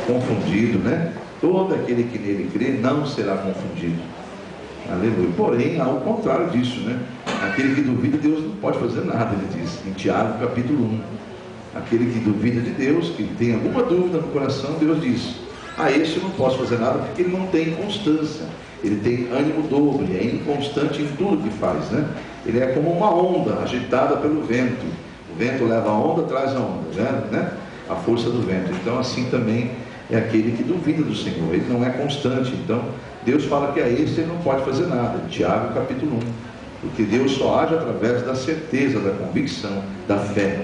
confundido, né? Todo aquele que nele crê não será confundido. Aleluia. Porém, há o contrário disso, né? Aquele que duvida, Deus não pode fazer nada, ele diz em Tiago capítulo 1. Aquele que duvida de Deus, que tem alguma dúvida no coração, Deus diz: a esse eu não posso fazer nada, porque ele não tem constância, ele tem ânimo dobre, é inconstante em tudo que faz, né? Ele é como uma onda agitada pelo vento. O vento leva a onda, traz a onda, né? A força do vento. Então assim também é aquele que duvida do Senhor, ele não é constante. Então Deus fala que a esse ele não pode fazer nada, Tiago capítulo 1, porque Deus só age através da certeza, da convicção, da fé,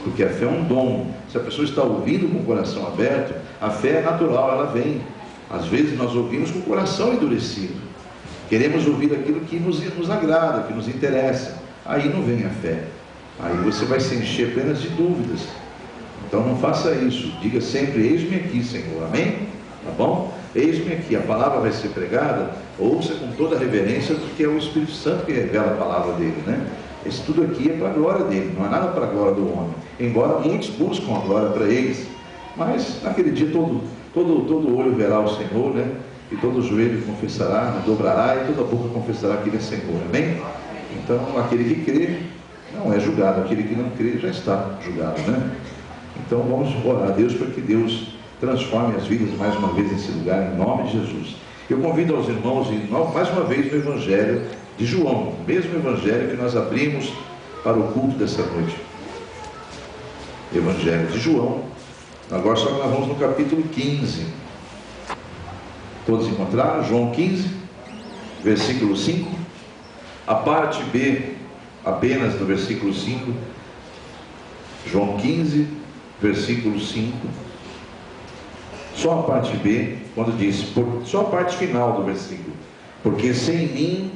porque a fé é um dom. Se a pessoa está ouvindo com o coração aberto, a fé é natural, ela vem. Às vezes nós ouvimos com o coração endurecido, queremos ouvir aquilo que nos agrada, que nos interessa, aí não vem a fé, aí você vai se encher apenas de dúvidas. Então não faça isso, diga sempre: eis-me aqui, Senhor, amém? Tá bom? Eis-me aqui, a palavra vai ser pregada, ouça com toda a reverência, porque é o Espírito Santo que revela a palavra dele, né? Isso tudo aqui é para a glória dele, não é nada para a glória do homem, embora muitos buscam a glória para eles, mas naquele dia todo olho verá o Senhor, né? E todo joelho confessará, dobrará, e toda boca confessará que ele é Senhor, amém? Então aquele que crê não é julgado, aquele que não crê já está julgado, né? Então vamos orar a Deus para que Deus transforme as vidas mais uma vez nesse lugar, em nome de Jesus. Eu convido aos irmãos e mais uma vez no Evangelho de João, o mesmo Evangelho que nós abrimos para o culto dessa noite. Evangelho de João. Agora só que nós vamos no capítulo 15. Todos encontraram? João 15, versículo 5. A parte B, apenas do versículo 5. João 15, versículo 5. Só a parte B, quando diz, só a parte final do versículo: porque sem mim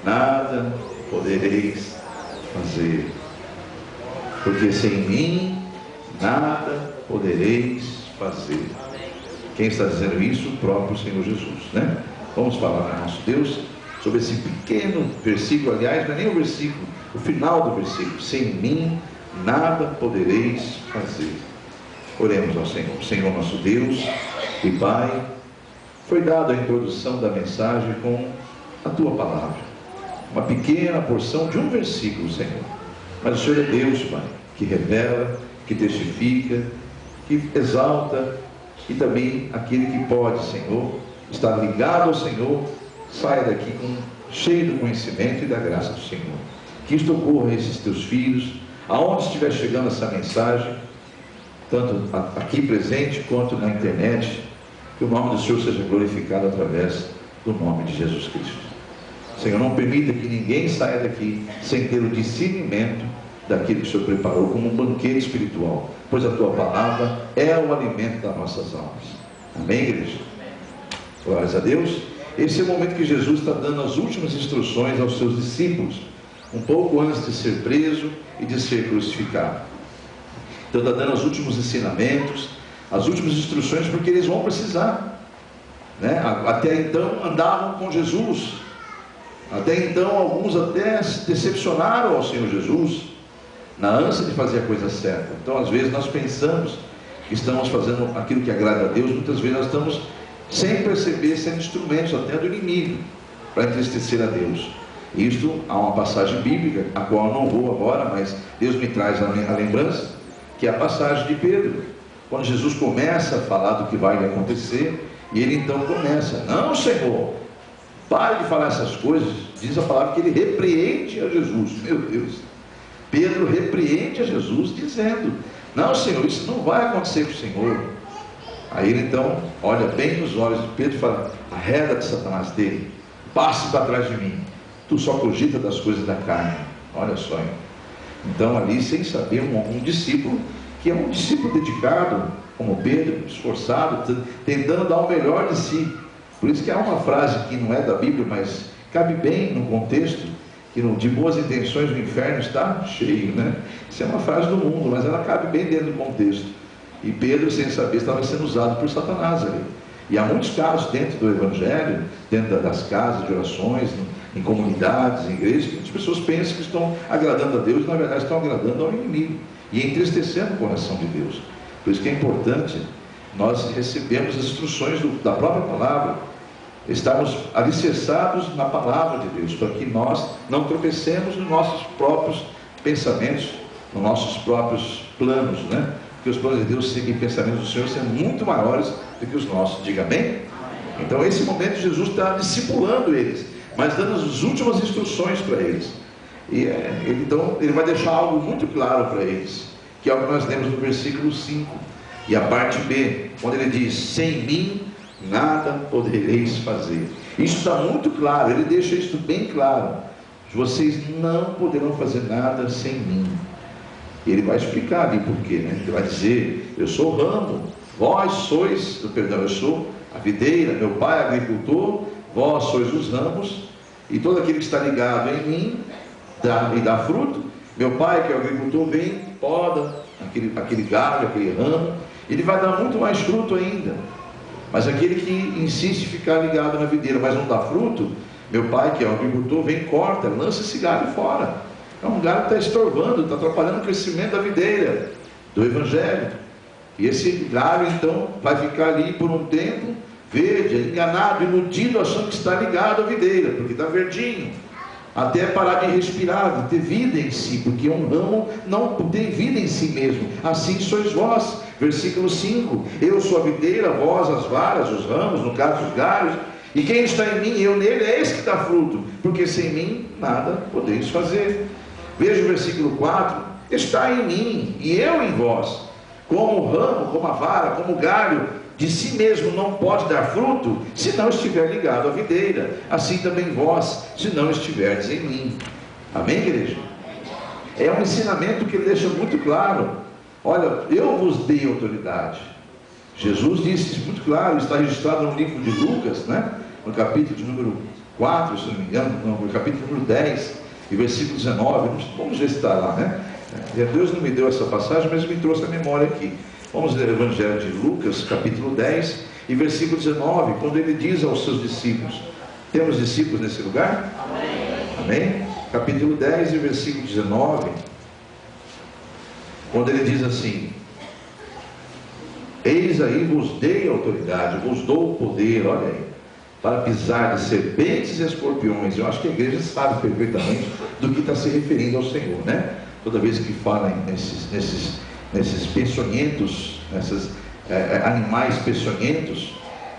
nada podereis fazer. Porque sem mim nada podereis fazer. Quem está dizendo isso? O próprio Senhor Jesus, né? Vamos falar para nosso Deus sobre esse pequeno versículo. Aliás, não é nem o versículo, o final do versículo: sem mim nada podereis fazer. Oremos ao Senhor. Senhor nosso Deus e Pai, foi dada a introdução da mensagem com a Tua palavra, uma pequena porção de um versículo, Senhor, mas o Senhor é Deus, Pai, que revela, que testifica, que exalta, e também aquele que pode, Senhor, estar ligado ao Senhor, saia daqui cheio do conhecimento e da graça do Senhor. Que isto ocorra a esses Teus filhos, aonde estiver chegando essa mensagem, tanto aqui presente quanto na internet, que o nome do Senhor seja glorificado através do nome de Jesus Cristo. Senhor, não permita que ninguém saia daqui sem ter o discernimento daquilo que o Senhor preparou como um banquete espiritual, pois a Tua palavra é o alimento das nossas almas. Amém, igreja? Glórias a Deus. Esse é o momento que Jesus está dando as últimas instruções aos seus discípulos, um pouco antes de ser preso e de ser crucificado. Então está dando os últimos ensinamentos, as últimas instruções, porque eles vão precisar, né? Até então andavam com Jesus, até então alguns até se decepcionaram ao Senhor Jesus, na ânsia de fazer a coisa certa. Então às vezes nós pensamos que estamos fazendo aquilo que agrada a Deus, muitas vezes nós estamos sem perceber, sendo instrumentos até do inimigo, para entristecer a Deus. Isto há uma passagem bíblica, a qual eu não vou agora, mas Deus me traz a lembrança, que é a passagem de Pedro, quando Jesus começa a falar do que vai acontecer, e ele então começa: não, Senhor, pare de falar essas coisas. Diz a palavra que ele repreende a Jesus. Meu Deus, Pedro repreende a Jesus dizendo: não, Senhor, isso não vai acontecer com o Senhor. Aí ele então olha bem nos olhos de Pedro e fala: arreda de Satanás dele, passe para trás de mim, tu só cogita das coisas da carne. Olha só, hein? Então ali, sem saber, um discípulo, que é um discípulo dedicado, como Pedro, esforçado, tentando dar o melhor de si. Por isso que há uma frase que não é da Bíblia, mas cabe bem no contexto, que de boas intenções o inferno está cheio, né? Isso é uma frase do mundo, mas ela cabe bem dentro do contexto. E Pedro, sem saber, estava sendo usado por Satanás ali. E há muitos casos dentro do Evangelho, dentro das casas de orações, em comunidades, em igrejas, que muitas pessoas pensam que estão agradando a Deus, e na verdade estão agradando ao inimigo, e entristecendo o coração de Deus. Por isso que é importante nós recebemos as instruções da própria palavra. Estamos alicerçados na palavra de Deus, para que nós não tropecemos nos nossos próprios pensamentos, nos nossos próprios planos, né? Porque os planos de Deus seguem pensamentos do Senhor são muito maiores do que os nossos. Diga amém? Então, esse momento Jesus está discipulando eles, mas dando as últimas instruções para eles. E então ele vai deixar algo muito claro para eles, que é o que nós lemos no versículo 5 e a parte B, quando ele diz: sem mim nada podereis fazer. Isso está muito claro, ele deixa isso bem claro: vocês não poderão fazer nada sem mim. E ele vai explicar ali por quê, né? Ele vai dizer: eu sou o ramo, vós sois, perdão, eu sou a videira, meu pai é agricultor, vós sois os ramos, e todo aquele que está ligado em mim dá fruto. Meu pai, que é o agricultor, vem, poda aquele galho, aquele ramo, ele vai dar muito mais fruto ainda. Mas aquele que insiste em ficar ligado na videira, mas não dá fruto, meu pai, que é o agricultor, vem, corta, lança esse galho fora. É um galho que está estorvando, está atrapalhando o crescimento da videira, do Evangelho. E esse galho então vai ficar ali por um tempo, verde, enganado, iludido, achando que está ligado à videira, porque está verdinho, até parar de respirar, de ter vida em si, porque um ramo não tem vida em si mesmo. Assim sois vós. Versículo 5: eu sou a videira, vós as varas, os ramos, no caso os galhos, e quem está em mim, eu nele, é esse que dá fruto, porque sem mim nada podeis fazer. Veja o versículo 4: está em mim e eu em vós. Como o ramo, como a vara, como o galho de si mesmo não pode dar fruto se não estiver ligado à videira, assim também vós, se não estiverdes em mim. Amém, igreja? É um ensinamento que ele deixa muito claro. Olha, eu vos dei autoridade. Jesus disse isso muito claro, está registrado no livro de Lucas, né? No capítulo de número 4, se não me engano, no capítulo número 10 e versículo 19, vamos ver se está lá, né? Deus não me deu essa passagem, mas me trouxe a memória aqui. Vamos ler o Evangelho de Lucas, capítulo 10 e versículo 19, quando ele diz aos seus discípulos. Temos discípulos nesse lugar? Amém? Amém? Capítulo 10 e versículo 19, quando ele diz assim: eis aí vos dei autoridade, vos dou o poder, olha aí, para pisar de serpentes e escorpiões. Eu acho que a igreja sabe perfeitamente do que está se referindo ao Senhor, né? Toda vez que fala nesses peçonhentos, nesses animais peçonhentos,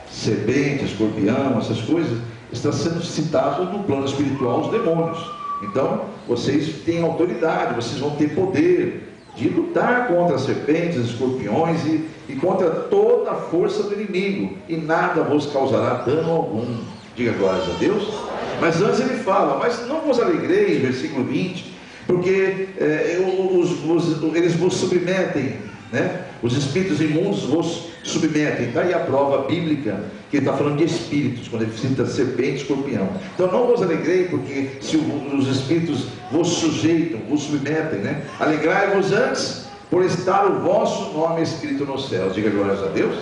serpente, escorpião, essas coisas, está sendo citado no plano espiritual os demônios. Então, vocês têm autoridade, vocês vão ter poder de lutar contra as serpentes, escorpiões e contra toda a força do inimigo, e nada vos causará dano algum. Diga glórias a Deus. Mas antes ele fala: mas não vos alegreis, versículo 20, porque eles vos submetem, né? Os espíritos imundos vos submetem. Está aí a prova bíblica que ele está falando de espíritos, quando ele cita serpente, escorpião. Então não vos alegrei, porque se os espíritos vos sujeitam, vos submetem, né? Alegrai-vos antes por estar o vosso nome escrito nos céus. Diga glórias a Deus.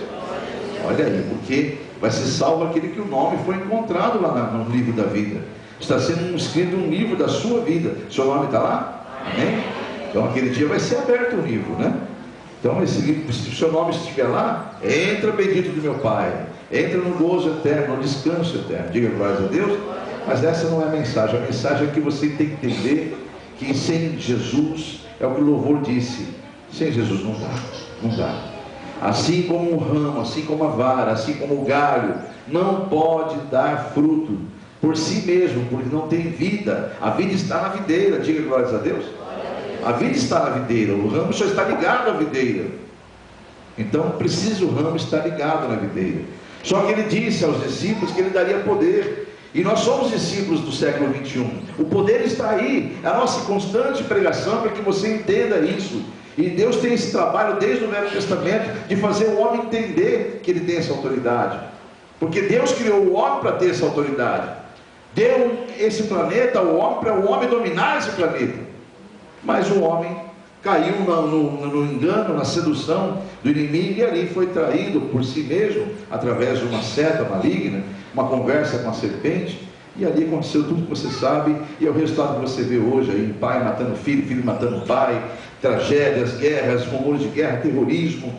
Olha aí, porque vai ser salvo aquele que o nome foi encontrado lá no livro da vida. Está sendo escrito um livro da sua vida. Seu nome está lá? Amém? Então aquele dia vai ser aberto o livro, né? Então esse livro, se o seu nome estiver lá, entra bendito do meu Pai, entra no gozo eterno, no descanso eterno. Diga glórias a Deus. Mas essa não é a mensagem. A mensagem é que você tem que entender que sem Jesus, é o que o louvor disse, sem Jesus não dá, não dá. Assim como o ramo, assim como a vara, assim como o galho não pode dar fruto por si mesmo, porque não tem vida. A vida está na videira. Diga glórias a Deus. A vida está na videira, o ramo só está ligado à videira. Então precisa o ramo estar ligado na videira. Só que ele disse aos discípulos que ele daria poder. E nós somos discípulos do século 21. O poder está aí, é a nossa constante pregação para que você entenda isso. E Deus tem esse trabalho desde o Velho Testamento de fazer o homem entender que ele tem essa autoridade. Porque Deus criou o homem para ter essa autoridade. Deu esse planeta ao homem para o homem dominar esse planeta. Mas o homem caiu no engano, na sedução do inimigo, e ali foi traído por si mesmo, através de uma seta maligna, uma conversa com a serpente, e ali aconteceu tudo que você sabe, e é o resultado que você vê hoje aí: pai matando filho, filho matando pai, tragédias, guerras, rumores de guerra, terrorismo,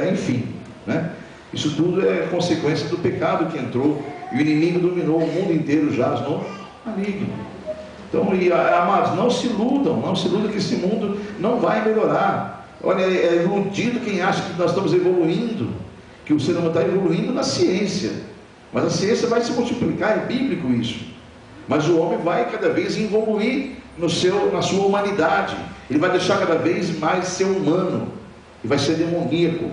enfim. né? Isso tudo é consequência do pecado que entrou, e o inimigo dominou o mundo inteiro, jaz no maligno. Então, amados, não se iludam que esse mundo não vai melhorar. Olha, é iludido quem acha que nós estamos evoluindo, que o ser humano está evoluindo na ciência, mas a ciência vai se multiplicar, é bíblico isso. Mas o homem vai cada vez evoluir na sua humanidade, ele vai deixar cada vez mais ser humano, e vai ser demoníaco.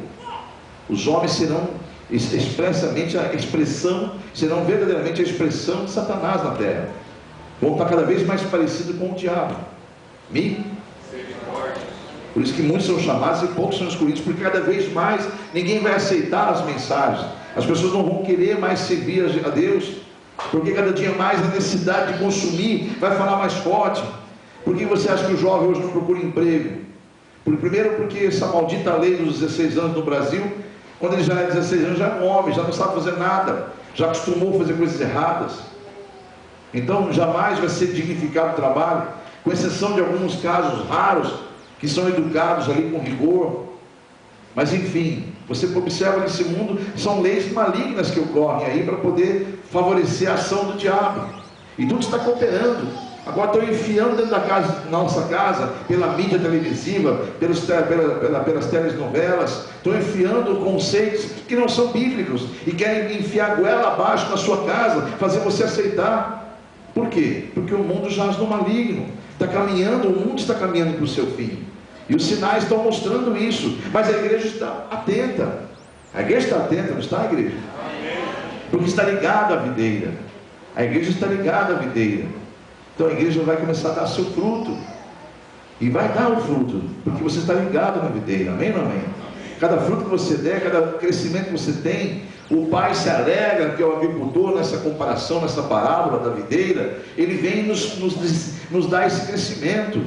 Os homens serão serão verdadeiramente a expressão de Satanás na terra, vão estar cada vez mais parecidos com o diabo. Por isso que muitos são chamados e poucos são escolhidos, porque cada vez mais ninguém vai aceitar as mensagens, as pessoas não vão querer mais servir a Deus, porque cada dia mais a necessidade de consumir vai falar mais forte. Por que você acha que o jovem hoje não procura emprego? Primeiro porque essa maldita lei dos 16 anos no Brasil, quando ele já é 16 anos, já é um homem, já não sabe fazer nada, já acostumou a fazer coisas erradas. Então jamais vai ser dignificado o trabalho, com exceção de alguns casos raros, que são educados ali com rigor. Mas enfim, você observa nesse mundo, são leis malignas que ocorrem aí para poder favorecer a ação do diabo, e tudo está cooperando. Agora estão enfiando dentro da nossa casa, pela mídia televisiva, pelas telenovelas, estão enfiando conceitos que não são bíblicos, e querem enfiar a goela abaixo na sua casa, fazer você aceitar. Por quê? Porque o mundo jaz no maligno, o mundo está caminhando para o seu fim, e os sinais estão mostrando isso, mas a igreja está atenta. A igreja está atenta, não está, a igreja? Porque está ligada à videira. A igreja está ligada à videira. Então a igreja vai começar a dar seu fruto, e vai dar o fruto, porque você está ligado na videira. Amém ou não amém? Cada fruto que você der, cada crescimento que você tem, o pai se alegra, que é o agricultor, nessa comparação, nessa parábola da videira, ele vem nos dar esse crescimento,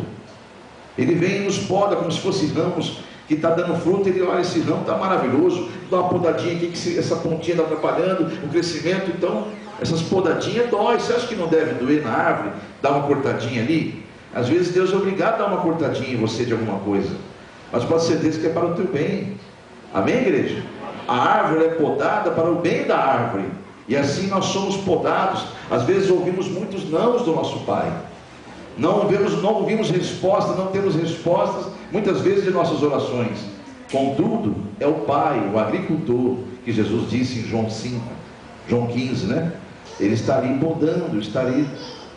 ele vem e nos poda como se fosse ramos que está dando fruto. Ele olha, esse ramo está maravilhoso, dá uma podadinha aqui, que essa pontinha está atrapalhando o crescimento. Então essas podadinhas dói. Você acha que não deve doer na árvore, dar uma cortadinha ali? Às vezes Deus é obrigado a dar uma cortadinha em você de alguma coisa, mas pode ser certeza que é para o teu bem. Amém, igreja? A árvore é podada para o bem da árvore, e assim nós somos podados. Às vezes ouvimos muitos nãos do nosso Pai, não ouvimos resposta, não temos respostas muitas vezes de nossas orações. Contudo, é o Pai, o agricultor, que Jesus disse em João 15, né? Ele está ali podando, está ali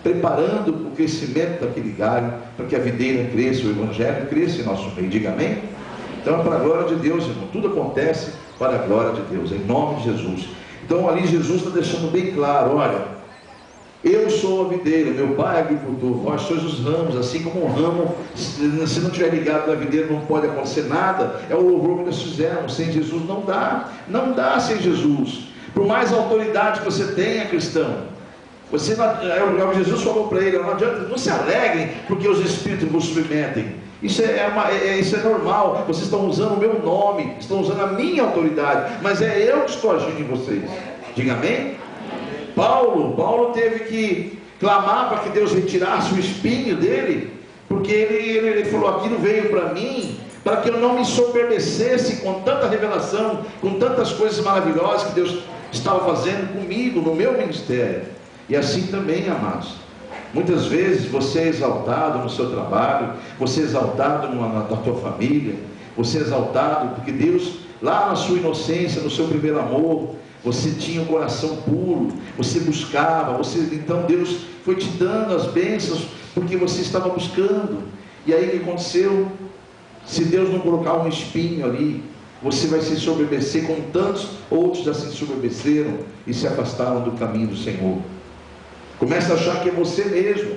preparando o crescimento daquele galho, para que a videira cresça, o evangelho cresça em nosso meio. Diga amém? Então é para a glória de Deus, irmão. Tudo acontece para a glória de Deus, em nome de Jesus. Então ali Jesus está deixando bem claro: olha, eu sou a videira, meu pai é agricultor, vós sois os ramos. Assim como um ramo, se não estiver ligado na videira, não pode acontecer nada. É o louvor que nós fizemos. Sem Jesus não dá sem Jesus. Por mais autoridade que você tenha, cristão, Jesus falou para ele: não adianta, não se alegrem porque os espíritos vos submetem. Isso é normal. Vocês estão usando o meu nome, estão usando a minha autoridade, mas é eu que estou agindo em vocês. Diga amém? Paulo teve que clamar para que Deus retirasse o espinho dele, porque ele falou: aquilo veio para mim, para que eu não me soberbecesse com tanta revelação, com tantas coisas maravilhosas que Deus estava fazendo comigo, no meu ministério. E assim também, amados, muitas vezes você é exaltado no seu trabalho, você é exaltado na tua família, você é exaltado porque Deus, lá na sua inocência, no seu primeiro amor, você tinha um coração puro, você buscava, então Deus foi te dando as bênçãos, porque você estava buscando. E aí o que aconteceu? Se Deus não colocar um espinho ali, você vai se soberbecer, como tantos outros já se soberbeceram e se afastaram do caminho do Senhor. Começa a achar que é você mesmo.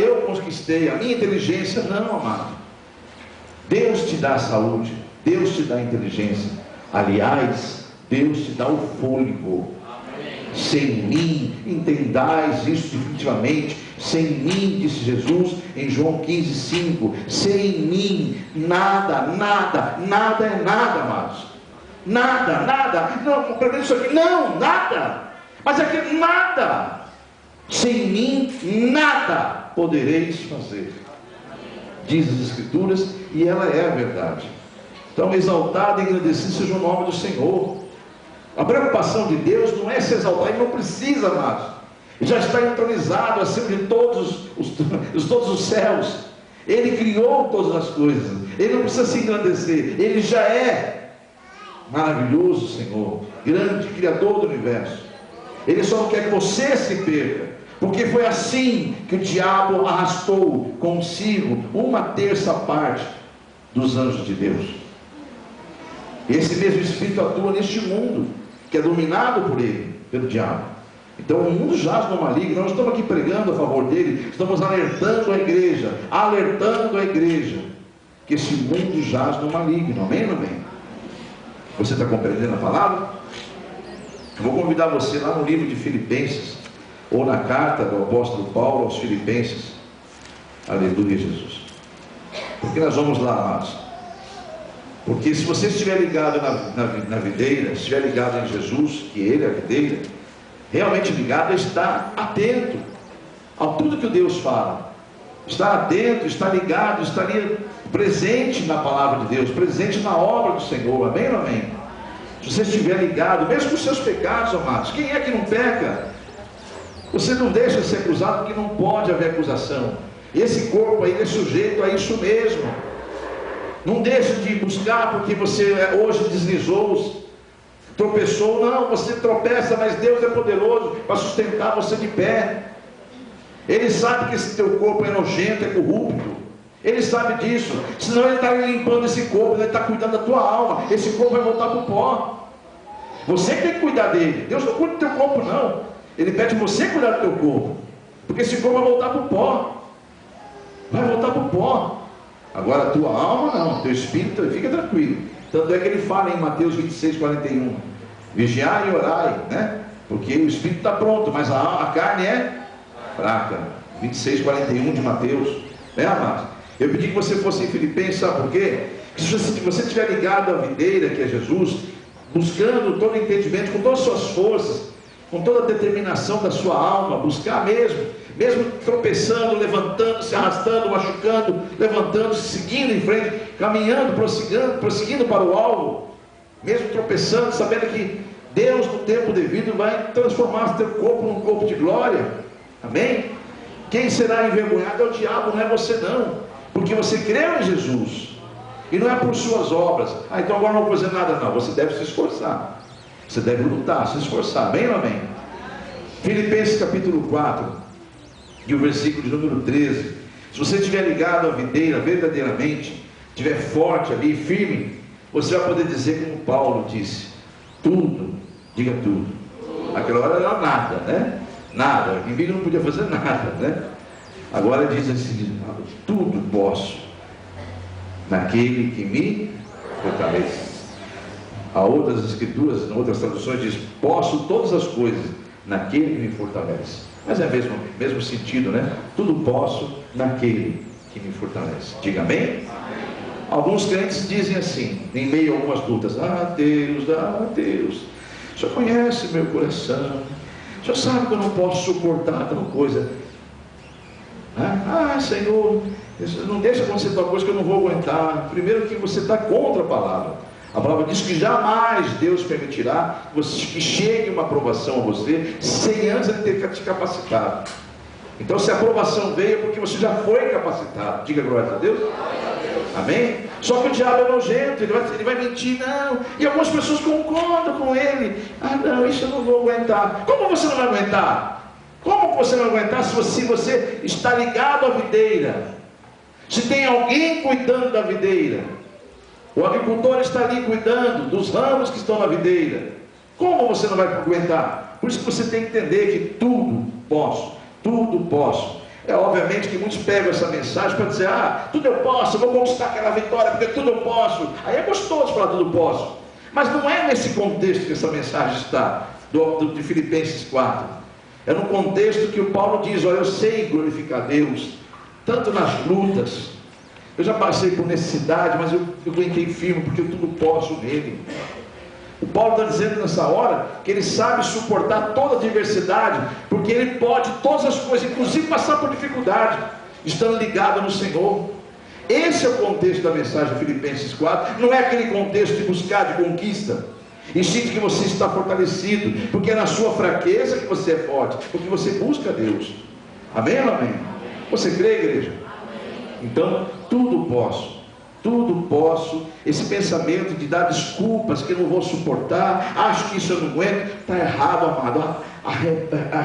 Eu conquistei, a minha inteligência. Não, amado. Deus te dá a saúde, Deus te dá a inteligência. Aliás, Deus te dá o fôlego. Sem mim, entendais isso definitivamente, sem mim, disse Jesus em João 15:5, sem mim, nada é nada, amados. Nada, não, compreendo isso aqui, não, nada, mas aqui nada, sem mim, nada podereis fazer, diz as Escrituras, e ela é a verdade. Então, exaltado e agradecido seja o nome do Senhor. A preocupação de Deus não é se exaltar, Ele não precisa mais. Ele já está entronizado acima de todos os céus. Ele criou todas as coisas. Ele não precisa se engrandecer. Ele já é maravilhoso, Senhor, grande, Criador do universo. Ele só não quer que você se perca, porque foi assim que o diabo arrastou consigo 1/3 dos anjos de Deus. Esse mesmo espírito atua neste mundo, que é dominado por ele, pelo diabo. Então o mundo jaz no maligno. Nós estamos aqui pregando a favor dele, estamos alertando a igreja, que esse mundo jaz no maligno. Amém ou não amém? Você está compreendendo a palavra? Eu vou convidar você lá no livro de Filipenses, ou na carta do apóstolo Paulo aos Filipenses. Aleluia, Jesus. Porque nós vamos lá, amados. Porque se você estiver ligado na videira, se estiver ligado em Jesus, que Ele é a videira, realmente ligado, está atento a tudo que o Deus fala. Está atento, está ligado, estaria presente na palavra de Deus, presente na obra do Senhor. Amém ou amém? Se você estiver ligado, mesmo com os seus pecados, amados, quem é que não peca? Você não deixa de ser acusado, porque não pode haver acusação. Esse corpo aí é sujeito a isso mesmo. Não deixe de buscar porque você hoje deslizou, tropeçou. Não, você tropeça, mas Deus é poderoso para sustentar você de pé. Ele sabe que esse teu corpo é nojento, é corrupto. Ele sabe disso. Senão Ele está limpando esse corpo, Ele está cuidando da tua alma. Esse corpo vai voltar para o pó. Você tem que cuidar dele. Deus não cuida do teu corpo, não. Ele pede você cuidar do teu corpo, porque esse corpo vai voltar para o pó. Vai voltar para o pó. Agora a tua alma não, teu espírito, fica tranquilo. Tanto é que ele fala em Mateus 26:41, vigiai e orai, né? Porque o espírito está pronto, mas a carne é fraca. 26:41 de Mateus, né, amados? Eu pedi que você fosse em Filipenses, sabe por quê? Se você estiver ligado à videira, que é Jesus, buscando todo o entendimento, com todas as suas forças, com toda a determinação da sua alma, buscar mesmo tropeçando, levantando, se arrastando, machucando, levantando-se, seguindo em frente, caminhando, prosseguindo para o alvo, mesmo tropeçando, sabendo que Deus, no tempo devido, vai transformar o teu corpo num corpo de glória. Amém? Quem será envergonhado é o diabo, não é você não, porque você creu em Jesus, e não é por suas obras. Então agora não vou fazer nada. Não, você deve se esforçar, você deve lutar, se esforçar. Amém ou amém? Filipenses capítulo 4 e o versículo de número 13. Se você estiver ligado à videira verdadeiramente, estiver forte ali, firme, você vai poder dizer como Paulo disse: tudo, diga tudo. Aquela hora era nada, né? Nada, em vida não podia fazer nada, né? Agora diz assim: tudo posso naquele que me fortalece. Há outras escrituras, em outras traduções diz: posso todas as coisas naquele que me fortalece. Mas é o mesmo sentido, né? Tudo posso naquele que me fortalece. Diga amém? Amém. Alguns crentes dizem assim, em meio a algumas lutas: Deus, o Senhor conhece meu coração, o Senhor sabe que eu não posso suportar tal coisa. Senhor, não deixa acontecer tal coisa que eu não vou aguentar. Primeiro que você está contra a palavra. A palavra diz que jamais Deus permitirá que chegue uma aprovação a você sem antes Ele ter te capacitado. Então, se a aprovação veio, é porque você já foi capacitado. Diga glória a Deus. Amém? Só que o diabo é nojento, ele vai mentir, não. E algumas pessoas concordam com ele. Não, isso eu não vou aguentar. Como você não vai aguentar? Como você não vai aguentar se você está ligado à videira? Se tem alguém cuidando da videira, o agricultor está ali cuidando dos ramos que estão na videira, como você não vai aguentar? Por isso que você tem que entender que tudo posso, tudo posso. É obviamente que muitos pegam essa mensagem para dizer: tudo eu posso, eu vou conquistar aquela vitória, porque tudo eu posso. Aí é gostoso falar tudo posso, mas não é nesse contexto que essa mensagem está, de Filipenses 4. É no contexto que o Paulo diz: olha, eu sei glorificar Deus, tanto nas lutas. Eu já passei por necessidade, mas eu aguentei firme, porque eu tudo posso nele. O Paulo está dizendo nessa hora que ele sabe suportar toda a adversidade, porque ele pode todas as coisas, inclusive passar por dificuldade, estando ligado no Senhor. Esse é o contexto da mensagem de Filipenses 4. Não é aquele contexto de buscar, de conquista, e sim de que você está fortalecido, porque é na sua fraqueza que você é forte, porque você busca Deus. Amém ou amém? Você crê, igreja? Então, tudo posso. Tudo posso. Esse pensamento de dar desculpas que eu não vou suportar, acho que isso eu não aguento, está errado, amado.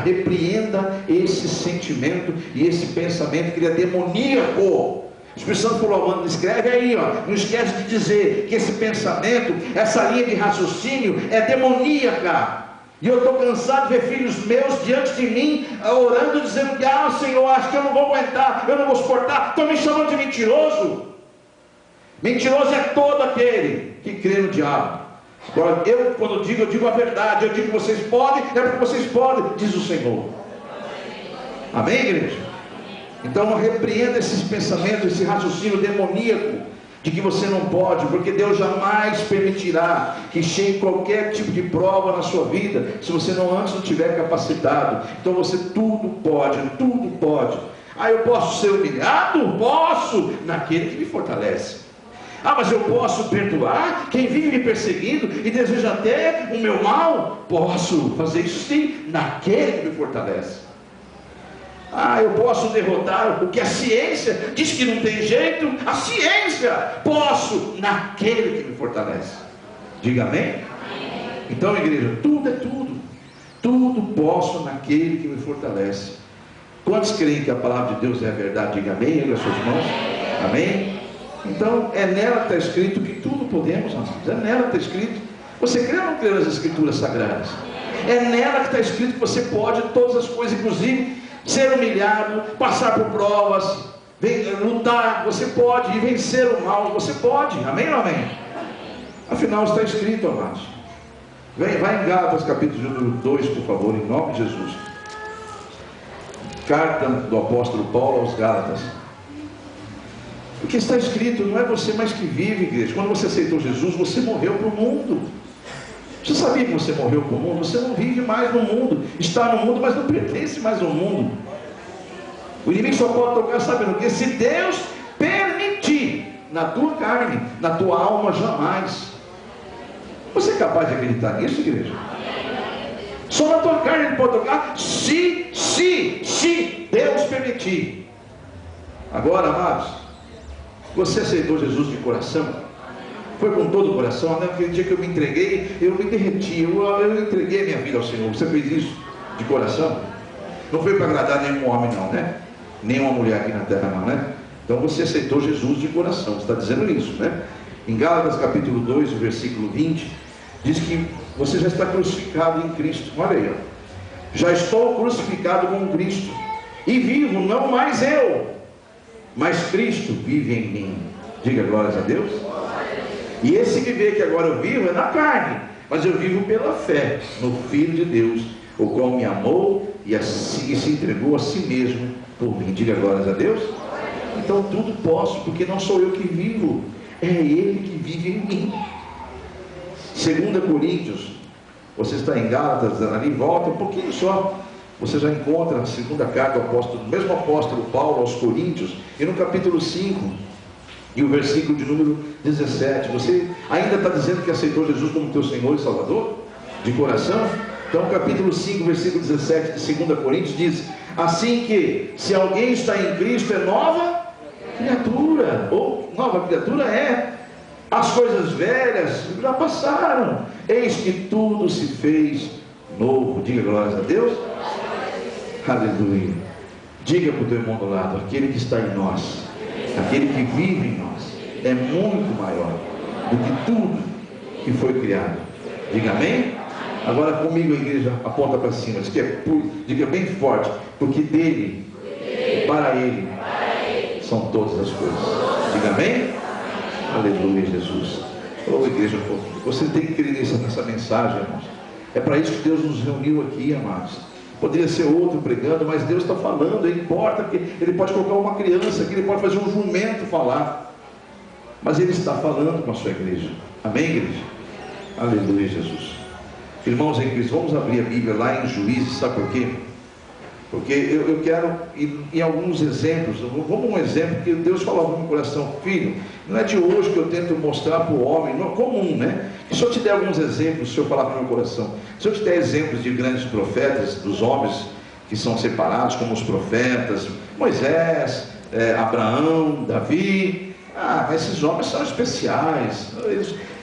Repreenda esse sentimento e esse pensamento que ele é demoníaco. O Espírito Santo falou, mano, escreve aí, ó, não esquece de dizer que esse pensamento, essa linha de raciocínio é demoníaca. E eu estou cansado de ver filhos meus diante de mim, orando, dizendo que, Senhor, acho que eu não vou aguentar, eu não vou suportar, estão me chamando de mentiroso. Mentiroso é todo aquele que crê no diabo. Agora, quando eu digo a verdade, eu digo que vocês podem, é porque vocês podem, diz o Senhor. Amém, igreja? Então, repreenda esses pensamentos, esse raciocínio demoníaco, de que você não pode, porque Deus jamais permitirá que chegue qualquer tipo de prova na sua vida, se você antes não tiver capacitado. Então você tudo pode, tudo pode. Eu posso ser humilhado? Posso, naquele que me fortalece. Mas eu posso perdoar quem vive me perseguindo e deseja até o meu mal? Posso fazer isso sim, naquele que me fortalece. Eu posso derrotar o que a ciência diz que não tem jeito? A ciência! Posso, naquele que me fortalece. Diga amém? Então, igreja, tudo é tudo. Tudo posso naquele que me fortalece. Quantos creem que a palavra de Deus é a verdade? Diga amém, erga suas mãos. Amém? Então, é nela que está escrito que tudo podemos, amados. É nela que está escrito. Você crê ou não crê nas Escrituras Sagradas? É nela que está escrito que você pode todas as coisas, inclusive ser humilhado, passar por provas, lutar, você pode, e vencer o mal, você pode. Amém ou amém? Afinal está escrito, amados. Vai em Gálatas capítulo número 2, por favor, em nome de Jesus. Carta do apóstolo Paulo aos Gálatas. Porque está escrito, não é você mais que vive, igreja. Quando você aceitou Jesus, você morreu para o mundo. Você sabia que você morreu para o mundo? Você não vive mais no mundo. Está no mundo, mas não pertence mais ao mundo. O inimigo só pode tocar, sabe no quê? Se Deus permitir. Na tua carne, na tua alma, jamais. Você é capaz de acreditar nisso, igreja? Só na tua carne ele pode tocar, se Deus permitir. Agora, amados, você aceitou Jesus de coração? Foi com todo o coração? Naquele dia que eu me entreguei, eu me derreti, eu entreguei minha vida ao Senhor. Você fez isso de coração? Não foi para agradar nenhum homem não, né? Nenhuma mulher aqui na terra não, né? Então você aceitou Jesus de coração, você está dizendo isso, né? Em Gálatas capítulo 2, versículo 20, diz que você já está crucificado em Cristo. Olha aí, ó. Já estou crucificado com Cristo, e vivo não mais eu, mas Cristo vive em mim. Diga glórias a Deus. E esse viver que agora eu vivo é na carne, mas eu vivo pela fé no Filho de Deus, o qual me amou e se entregou a si mesmo por mim. Diga glórias a Deus. Então tudo posso, porque não sou eu que vivo, é Ele que vive em mim. 2 Coríntios, você está em Gálatas, ali volta um pouquinho só, você já encontra a segunda carta do apóstolo, mesmo apóstolo Paulo aos Coríntios, e no capítulo 5 e o versículo de número 17, você ainda está dizendo que aceitou Jesus como teu Senhor e Salvador? De coração? Então capítulo 5, versículo 17 de 2 Coríntios diz: assim que, se alguém está em Cristo, é nova criatura, ou nova criatura é, as coisas velhas já passaram, eis que tudo se fez novo. Diga glórias a Deus. Aleluia. Diga para o teu irmão do lado: aquele que está em nós, aquele que vive em nós, é muito maior do que tudo que foi criado. Diga amém. Agora comigo, a igreja aponta para cima, diga bem forte: porque dele, para ele, são todas as coisas. Diga amém. Aleluia, Jesus. Oh, igreja, você tem que crer nessa mensagem, irmãos. É para isso que Deus nos reuniu aqui, amados. Poderia ser outro pregando, mas Deus está falando. Ele importa que Ele pode colocar uma criança aqui, Ele pode fazer um jumento falar, mas Ele está falando com a sua igreja. Amém, igreja? Aleluia, Jesus. Irmãos em Cristo, vamos abrir a Bíblia lá em Juízes, sabe por quê? Porque eu quero ir em alguns exemplos. Vamos um exemplo que Deus falou no meu coração: filho, não é de hoje que eu tento mostrar para o homem, não é comum, né? E se eu te der alguns exemplos, se eu falar para o meu coração, se eu te der exemplos de grandes profetas, dos homens que são separados, como os profetas, Moisés, Abraão, Davi, mas esses homens são especiais,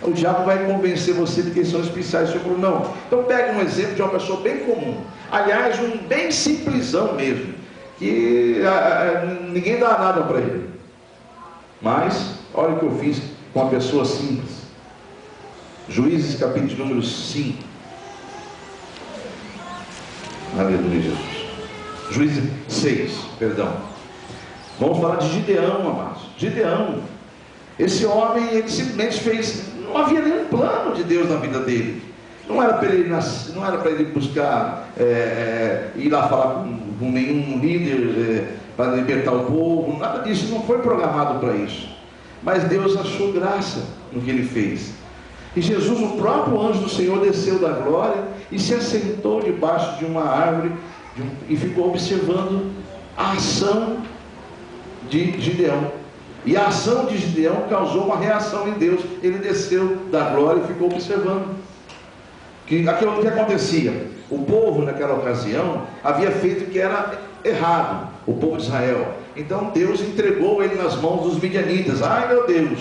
o diabo vai convencer você de que eles são especiais. Eu falo, não, então pegue um exemplo de uma pessoa bem comum, aliás, um bem simplesão mesmo, que ninguém dá nada para ele, mas olha o que eu fiz com uma pessoa simples. Juízes capítulo número 5, aleluia, Jesus. Juízes 6, perdão. Vamos falar de Gideão, amados. Gideão, esse homem, ele simplesmente fez, não havia nenhum plano de Deus na vida dele. Não era para ele buscar ir lá falar com nenhum líder para libertar o povo, nada disso, não foi programado para isso. Mas Deus achou graça no que ele fez. E Jesus, o próprio anjo do Senhor, desceu da glória e se assentou debaixo de uma árvore e ficou observando a ação de Gideão. E a ação de Gideão causou uma reação em Deus. Ele desceu da glória e ficou observando aquilo que acontecia. O povo naquela ocasião havia feito o que era errado, o povo de Israel. Então Deus entregou ele nas mãos dos midianitas. Ai meu Deus,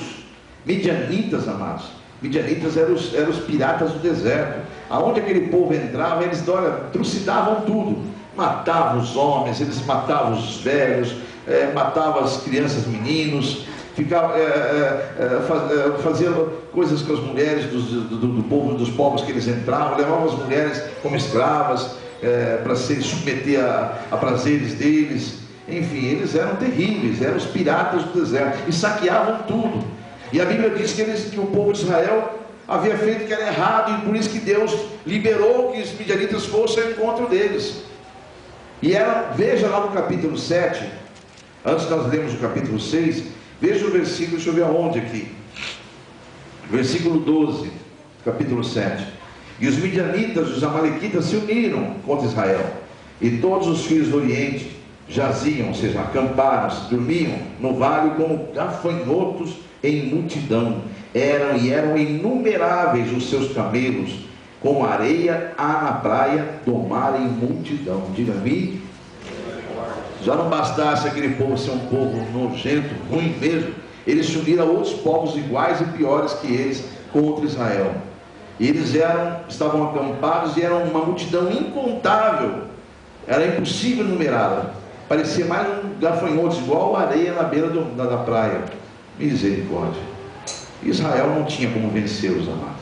midianitas, amados. Midianitas eram os piratas do deserto. Aonde aquele povo entrava, eles trucidavam tudo. Matavam os homens, eles matavam os velhos, matavam as crianças, meninos, faziam coisas com as mulheres do povo, dos povos que eles entravam, levavam as mulheres como escravas para se submeter a prazeres deles. Enfim, eles eram terríveis, eram os piratas do deserto e saqueavam tudo. E a Bíblia diz que o povo de Israel havia feito o que era errado, e por isso que Deus liberou que os midianitas fossem ao encontro deles. E veja lá no capítulo 7, antes que nós lemos o capítulo 6, veja o versículo, deixa eu ver aonde aqui, versículo 12, capítulo 7. E os midianitas, os amalequitas se uniram contra Israel, e todos os filhos do Oriente jaziam, ou seja, acamparam, dormiam no vale como gafanhotos em multidão. Eram inumeráveis os seus camelos, como areia há na praia do mar em multidão. Diga-me, já não bastasse aquele povo ser um povo nojento, ruim mesmo, eles se uniram a outros povos iguais e piores que eles contra Israel. E eles estavam acampados e eram uma multidão incontável, era impossível numerá-la, parecia mais um gafanhoto, igual a areia na beira da praia. Misericórdia. Israel não tinha como vencê-los, amados.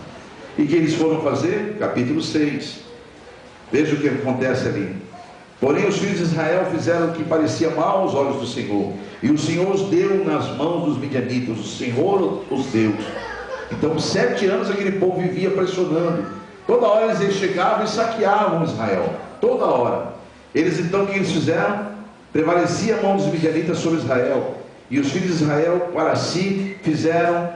E o que eles foram fazer? Capítulo 6. Veja o que acontece ali. Porém os filhos de Israel fizeram o que parecia mal aos olhos do Senhor, e o Senhor os deu nas mãos dos midianitas. O Senhor os deu. Então 7 anos aquele povo vivia pressionando. Toda hora eles chegavam e saqueavam Israel. Toda hora. Então o que eles fizeram? Prevalecia a mão dos midianitas sobre Israel. E os filhos de Israel para si fizeram,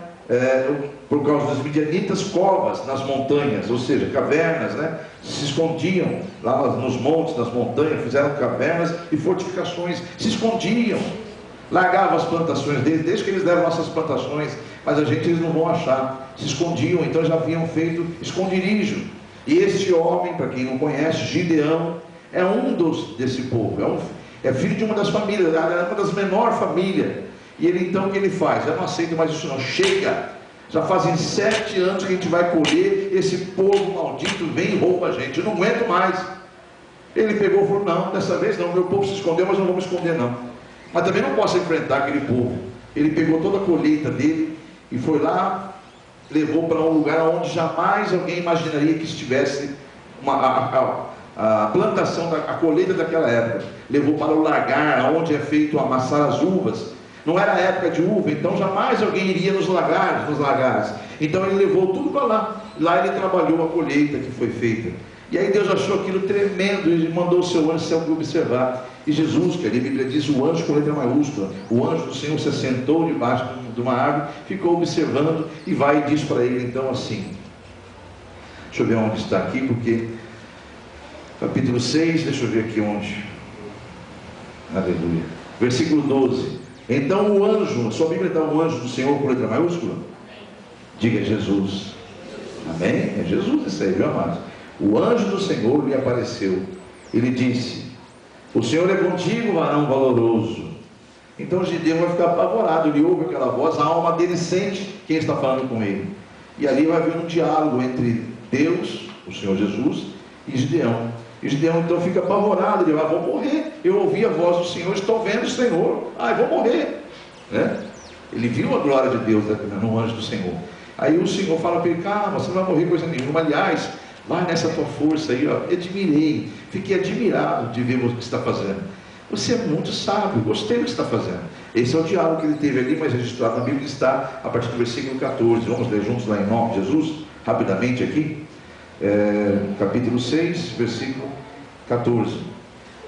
por causa dos midianitas, covas nas montanhas, ou seja, cavernas, né? Se escondiam lá nos montes, nas montanhas, fizeram cavernas e fortificações, se escondiam, largavam as plantações deles, desde que eles deram nossas plantações, mas eles não vão achar, se escondiam, então já haviam feito esconderijo. E este homem, para quem não conhece, Gideão, é um desse povo, é filho de uma das famílias, uma das menores famílias. E ele então, o que ele faz? Eu não aceito mais isso não, chega, já fazem 7 anos que a gente vai colher, esse povo maldito vem e rouba a gente, eu não aguento mais. Ele pegou e falou, não, dessa vez não, meu povo se escondeu, mas eu não vou me esconder não, mas também não posso enfrentar aquele povo. Ele pegou toda a colheita dele e foi lá, levou para um lugar onde jamais alguém imaginaria que estivesse a plantação, a colheita daquela época. Levou para o lagar, onde é feito amassar as uvas. Não era a época de uva, então jamais alguém iria nos lagares. Então ele levou tudo para lá. Lá ele trabalhou a colheita que foi feita. E aí Deus achou aquilo tremendo e mandou o seu anjo céu observar. E Jesus, que ali a Bíblia diz, o anjo com letra maiúscula, o anjo do Senhor se assentou debaixo de uma árvore, ficou observando e vai e diz para ele então assim. Deixa eu ver onde está aqui, porque capítulo 6, deixa eu ver aqui onde. Aleluia. Versículo 12. Então o anjo, sua Bíblia dá um anjo do Senhor com letra maiúscula? Diga Jesus. Amém? É Jesus esse aí, viu, amados? O anjo do Senhor lhe apareceu. Ele disse: o Senhor é contigo, varão valoroso. Então Gideão vai ficar apavorado. Ele ouve aquela voz, a alma dele sente quem está falando com ele. E ali vai haver um diálogo entre Deus, o Senhor Jesus, e Gideão. E Gideão então fica apavorado. Ele vai: vou morrer. Eu ouvi a voz do Senhor, estou vendo o Senhor. Eu vou morrer, né? Ele viu a glória de Deus no anjo do Senhor. Aí o Senhor fala para ele: calma, você não vai morrer coisa nenhuma. Aliás, vai nessa tua força aí, ó. Admirei, fiquei admirado de ver o que você está fazendo. Você é muito sábio, gostei do que você está fazendo. Esse é o diálogo que ele teve ali, mas registrado na Bíblia está a partir do versículo 14. Vamos ler juntos lá em nome de Jesus, rapidamente aqui. Capítulo 6, versículo 14.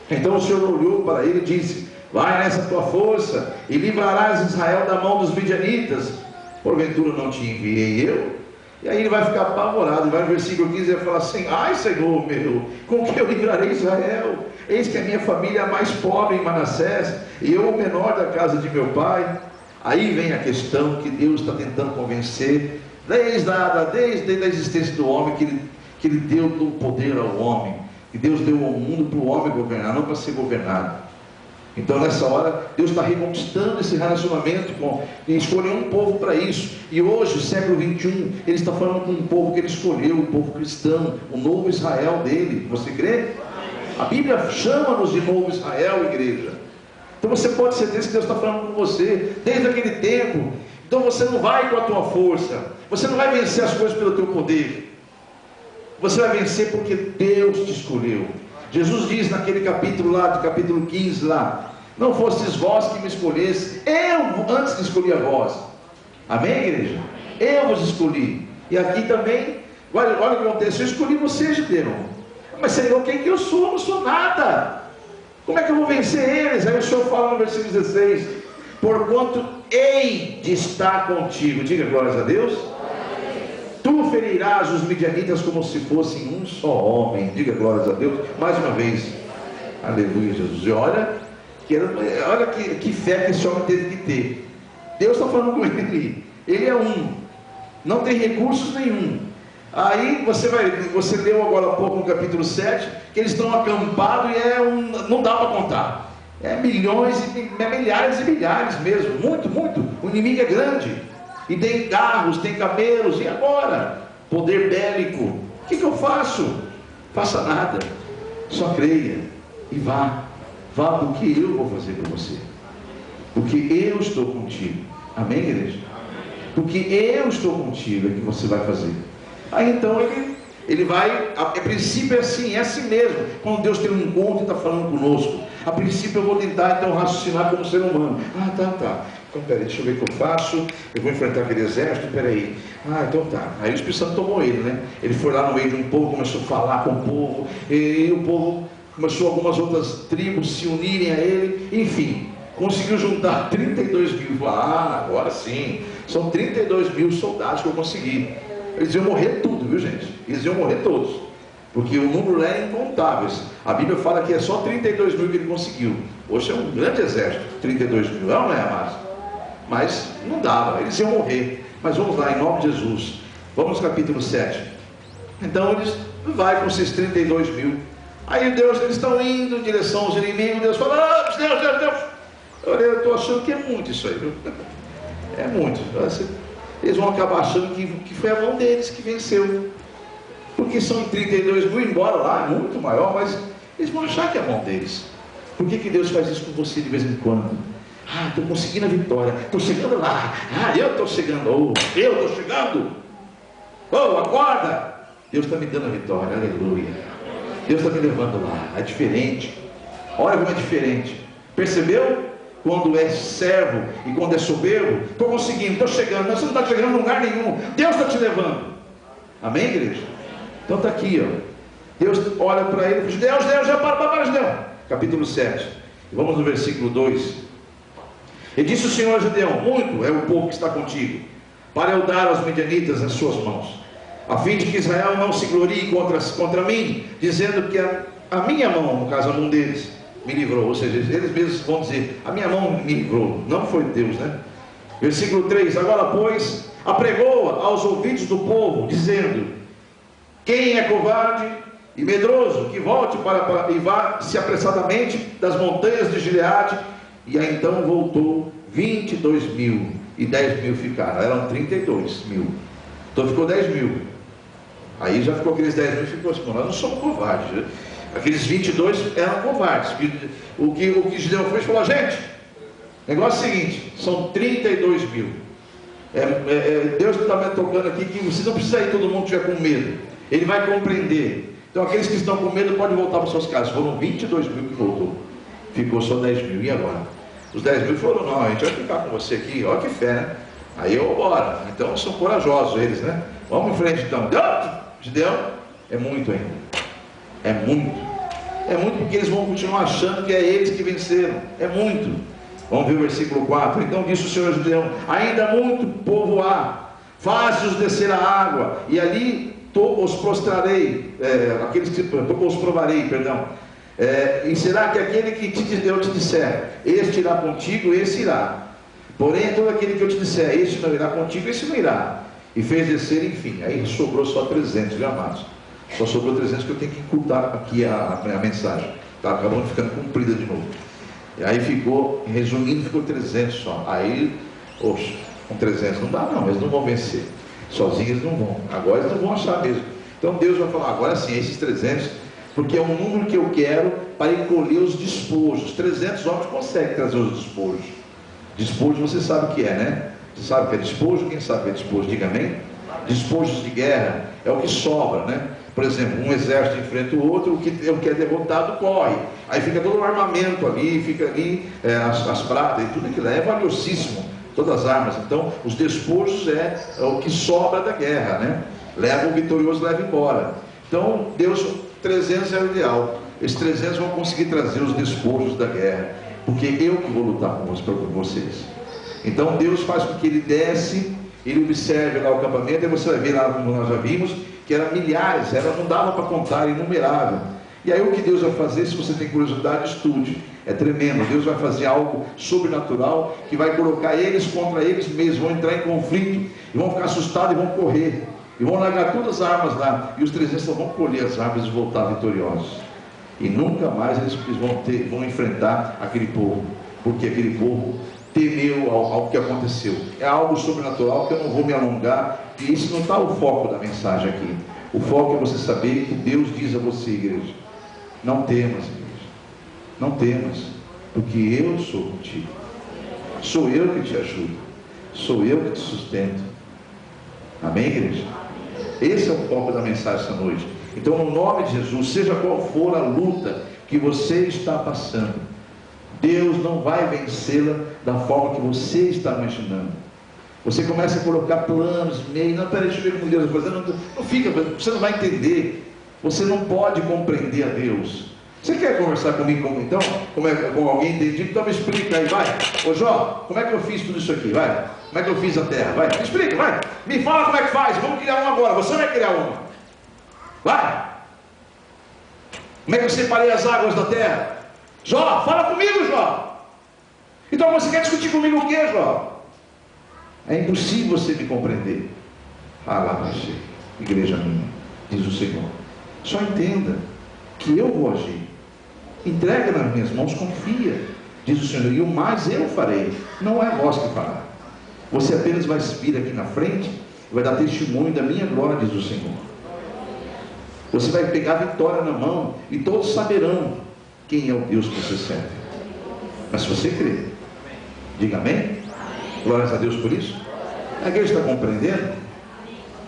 Então o Senhor olhou para ele e disse: vai nessa tua força e livrarás Israel da mão dos midianitas. Porventura não te enviei eu? E aí ele vai ficar apavorado. Vai no versículo 15 e vai falar assim: ai, Senhor meu, com que eu livrarei Israel? Eis que a minha família é a mais pobre em Manassés, e eu o menor da casa de meu pai. Aí vem a questão que Deus está tentando convencer, desde a existência do homem, que ele deu o poder ao homem, que Deus deu ao mundo para o homem governar, não para ser governado. Então nessa hora Deus está reconquistando esse relacionamento e escolheu um povo para isso. E hoje, século 21, Ele está falando com um povo que Ele escolheu, um povo cristão, o novo Israel dele. Você crê? A Bíblia chama-nos de novo Israel, igreja. Então você pode ter certeza que Deus está falando com você desde aquele tempo. Então você não vai com a tua força, você não vai vencer as coisas pelo teu poder, você vai vencer porque Deus te escolheu. Jesus diz naquele capítulo lá, do capítulo 15 lá: não fostes vós que me escolheste, eu antes que escolhi a vós. Amém, igreja? Eu vos escolhi. E aqui também, olha o que aconteceu: eu escolhi você, Gideão. Mas Senhor, quem que eu sou? Eu não sou nada. Como é que eu vou vencer eles? Aí o Senhor fala no versículo 16: porquanto hei de estar contigo. Diga glórias a Deus. Tu ferirás os midianitas como se fossem um só homem. Diga glórias a Deus. Mais uma vez. Aleluia, Jesus. E olha que fé que esse homem teve que ter. Deus está falando com ele. Ele é um. Não tem recursos nenhum. Aí você leu agora há pouco no capítulo 7, que eles estão acampados e não dá para contar. É milhões, milhares e milhares mesmo. Muito, muito. O inimigo é grande. E tem carros, tem camelos, e agora? Poder bélico. O que eu faço? Faça nada, só creia e vá porque eu vou fazer para você, porque eu estou contigo. Amém, igreja? Porque eu estou contigo é que você vai fazer. Aí então ele vai, a princípio é assim mesmo. Quando Deus tem um encontro e está falando conosco, a princípio eu vou tentar então raciocinar como ser humano. Tá. Então peraí, deixa eu ver o que eu faço. Eu vou enfrentar aquele exército, peraí. Então tá. Aí o Espírito Santo tomou ele, né? Ele foi lá no meio de um povo, começou a falar com o povo, e o povo começou algumas outras tribos se unirem a ele. Enfim, conseguiu juntar 32 mil. Agora sim, são 32 mil soldados que eu consegui. Eles iam morrer tudo, viu, gente? Eles iam morrer todos, porque o número era incontável. A Bíblia fala que é só 32 mil que ele conseguiu. Hoje é um grande exército, 32 mil, não é, amados? Mas não dava, eles iam morrer. Mas vamos lá, em nome de Jesus. Vamos ao capítulo 7. Então eles vai com esses 32 mil. Aí eles estão indo em direção aos inimigos. Deus fala: Deus. Olha, eu estou achando que é muito isso aí, viu? É muito. Eles vão acabar achando que foi a mão deles que venceu. Porque são 32 mil, embora lá é muito maior, mas eles vão achar que é a mão deles. Por que Deus faz isso com você de vez em quando? Estou conseguindo a vitória, estou chegando lá. Eu estou chegando. Eu estou chegando. Acorda. Deus está me dando a vitória, aleluia. Deus está me levando lá. É diferente. Olha como é diferente. Percebeu? Quando é servo e quando é soberbo, estou conseguindo, estou chegando. Mas você não está chegando em lugar nenhum. Deus está te levando. Amém, igreja? Então está aqui, ó. Deus olha para ele e diz: Deus, já para, Gideão. Capítulo 7. Vamos no versículo 2. E disse o Senhor a Gideão: muito é o povo que está contigo, para eu dar aos midianitas as suas mãos, a fim de que Israel não se glorie contra mim, dizendo que a minha mão, no caso a mão deles, me livrou. Ou seja, eles mesmos vão dizer, a minha mão me livrou. Não foi Deus, né? Versículo 3, agora pois, apregou-a aos ouvidos do povo, dizendo, quem é covarde e medroso, que volte e vá-se apressadamente das montanhas de Gileade. E aí então voltou 22.000, e 10.000 ficaram, eram 32.000, então ficou 10.000. Aí já ficou aqueles 10.000, ficou assim, nós não somos covardes, né? Aqueles 22 eram covardes. O que Gideão fez, falou, gente, o negócio é o seguinte, são 32.000, Deus está me tocando aqui, que vocês não precisam ir todo mundo que estiver com medo, Ele vai compreender. Então aqueles que estão com medo podem voltar para suas casas. Foram 22.000 que voltou, ficou só 10.000, e agora? Os 10.000 falaram, não, a gente vai ficar com você aqui, olha que fé, né? Aí eu, bora. Então são corajosos eles, né? Vamos em frente então. Gideão, é muito ainda. É muito porque eles vão continuar achando que é eles que venceram. É muito. Vamos ver o versículo 4. Então disse o Senhor Gideão, ainda muito povo há, faze-os descer a água, e ali os prostrarei, os provarei, perdão. E será que aquele que eu te disser, este irá contigo, esse irá. Porém, todo aquele que eu te disser, este não irá contigo, esse não irá. E fez descer, enfim. Aí sobrou só 300, viu, amados? Só sobrou 300, que eu tenho que encurtar aqui a mensagem. Tá acabando ficando comprida de novo. E aí ficou, resumindo, ficou 300 só. Aí, oxe, com 300 não dá não, eles não vão vencer. Sozinhos eles não vão. Agora eles não vão achar mesmo. Então Deus vai falar, agora sim, esses 300, porque é um número que eu quero para encolher os despojos. 300 homens conseguem trazer os despojos. Despojo você sabe o que é, né? Você sabe o que é despojo? Quem sabe o que é despojo? Diga amém. Despojos de guerra é o que sobra, né? Por exemplo, um exército enfrenta o outro, o que é derrotado corre. Aí fica todo o armamento ali, fica ali as pratas e tudo aquilo. É valiosíssimo, todas as armas. Então, os despojos é o que sobra da guerra, né? Leva o vitorioso, leva embora. Então, Deus, 300 é o ideal. Esses 300 vão conseguir trazer os despojos da guerra, porque eu que vou lutar por vocês. Então Deus faz com que ele desce, ele observe lá o acampamento, e você vai ver lá, como nós já vimos, que eram milhares, não dava para contar, inumerável. E aí o que Deus vai fazer, se você tem curiosidade, estude. É tremendo. Deus vai fazer algo sobrenatural, que vai colocar eles contra eles mesmos, vão entrar em conflito, e vão ficar assustados e vão correr, e vão largar todas as armas lá, e os 300 vão colher as armas e voltar vitoriosos. E nunca mais eles vão enfrentar aquele povo, porque aquele povo temeu ao que aconteceu. É algo sobrenatural que eu não vou me alongar, e isso não está o foco da mensagem aqui. O foco é você saber que Deus diz a você, igreja, não temas, igreja, não temas, porque eu sou contigo, sou eu que te ajudo, sou eu que te sustento. Amém, igreja? Esse é o foco da mensagem essa noite. Então, no nome de Jesus, seja qual for a luta que você está passando, Deus não vai vencê-la da forma que você está imaginando. Você começa a colocar planos, meios, não, peraí, deixa eu ver como Deus vai fazer, não fica, você não vai entender, você não pode compreender a Deus. Você quer conversar comigo então, com alguém entendido? Então me explica aí, vai. Ô Jó, como é que eu fiz tudo isso aqui, vai? Como é que eu fiz a terra, vai? Me explica, vai. Me fala como é que faz, vamos criar uma agora, você vai criar uma. Vai. Como é que eu separei as águas da terra? Jó, fala comigo, Jó. Então você quer discutir comigo o que, Jó? É impossível você me compreender. Ah lá, você, igreja minha, diz o Senhor, só entenda que eu vou agir. Entrega nas minhas mãos, confia, diz o Senhor, e o mais eu farei, não é vós que fará. Você apenas vai vir aqui na frente e vai dar testemunho da minha glória, diz o Senhor. Você vai pegar a vitória na mão e todos saberão quem é o Deus que você serve. Mas se você crer, diga amém. Glórias a Deus por isso. A igreja está compreendendo?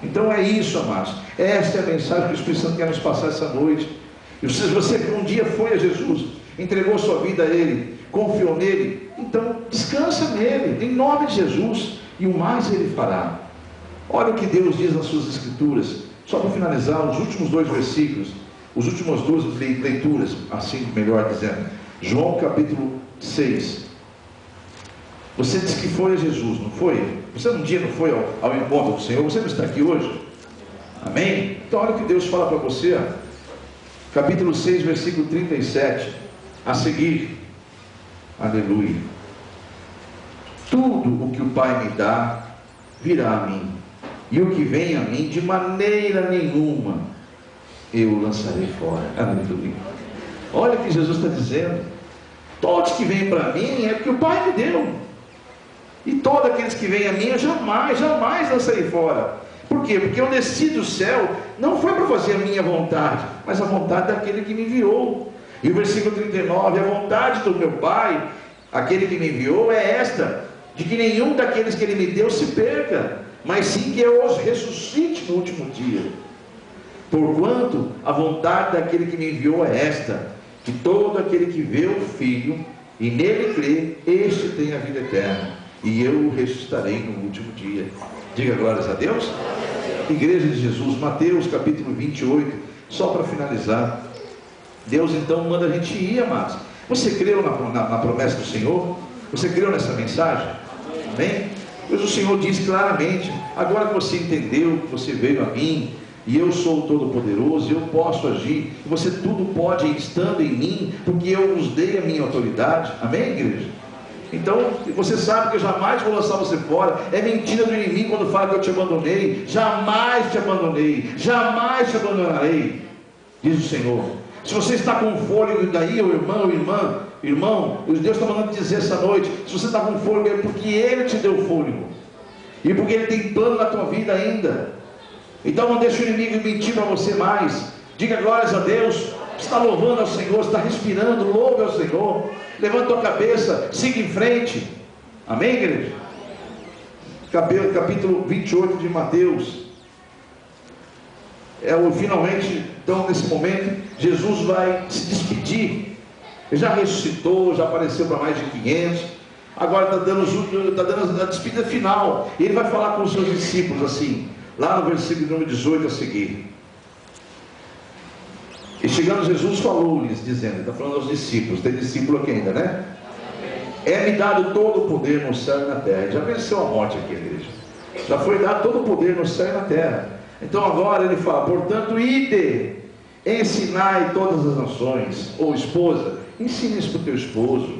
Então é isso, amados. Essa é a mensagem que o Espírito Santo quer nos passar essa noite. E se você um dia foi a Jesus, entregou sua vida a Ele, confiou nele, então descansa nele, em nome de Jesus, e o mais Ele fará. Olha o que Deus diz nas suas escrituras. Só para finalizar, os últimos 2 versículos, as últimas 2 leituras, assim melhor dizendo, João capítulo 6. Você disse que foi a Jesus, não foi? Você um dia não foi ao encontro do Senhor? Você não está aqui hoje? Amém? Então olha o que Deus fala para você, capítulo 6, versículo 37. A seguir, aleluia, tudo o que o Pai me dá virá a mim, e o que vem a mim, de maneira nenhuma eu lançarei fora. Aleluia. Olha o que Jesus está dizendo: todos que vêm para mim é porque o Pai me deu, e todos aqueles que vêm a mim eu jamais lançarei fora. Por quê? Porque eu desci do céu, não foi para fazer a minha vontade, mas a vontade daquele que me enviou. E o versículo 39, a vontade do meu Pai, aquele que me enviou, é esta: de que nenhum daqueles que ele me deu se perca, mas sim que eu os ressuscite no último dia. Porquanto a vontade daquele que me enviou é esta: que todo aquele que vê o Filho e nele crê, este tem a vida eterna, e eu o ressuscitarei no último dia. Diga glórias a Deus. Igreja de Jesus, Mateus capítulo 28, só para finalizar. Deus então manda a gente ir, amados. Você creu na promessa do Senhor? Você creu nessa mensagem? Amém? Pois o Senhor diz claramente: agora que você entendeu, que você veio a mim, e eu sou o Todo-Poderoso, eu posso agir, e você tudo pode estando em mim, porque eu vos dei a minha autoridade. Amém, igreja? Então, você sabe que eu jamais vou lançar você fora. É mentira do inimigo quando fala que eu te abandonei. Jamais te abandonei, jamais te abandonarei, diz o Senhor. Se você está com fôlego daí, ô irmão, Deus está mandando te dizer essa noite: se você está com fôlego é porque Ele te deu fôlego, e porque Ele tem plano na tua vida ainda. Então não deixe o inimigo mentir para você mais. Diga glórias a Deus. Está louvando ao Senhor, está respirando, louve ao Senhor. Levanta a tua cabeça, siga em frente. Amém, igreja? Capítulo 28 de Mateus. Finalmente, então nesse momento, Jesus vai se despedir. Ele já ressuscitou, já apareceu para mais de 500. Agora está dando a despedida final. E ele vai falar com os seus discípulos assim, lá no versículo número 18 a seguir. E chegando Jesus falou-lhes, dizendo, está falando aos discípulos, tem discípulo aqui ainda, né? É-me dado todo o poder no céu e na terra. Já venceu a morte aqui, igreja. Já foi dado todo o poder no céu e na terra. Então agora ele fala: portanto, ide, ensinai todas as nações. Ou esposa, ensine isso para o teu esposo.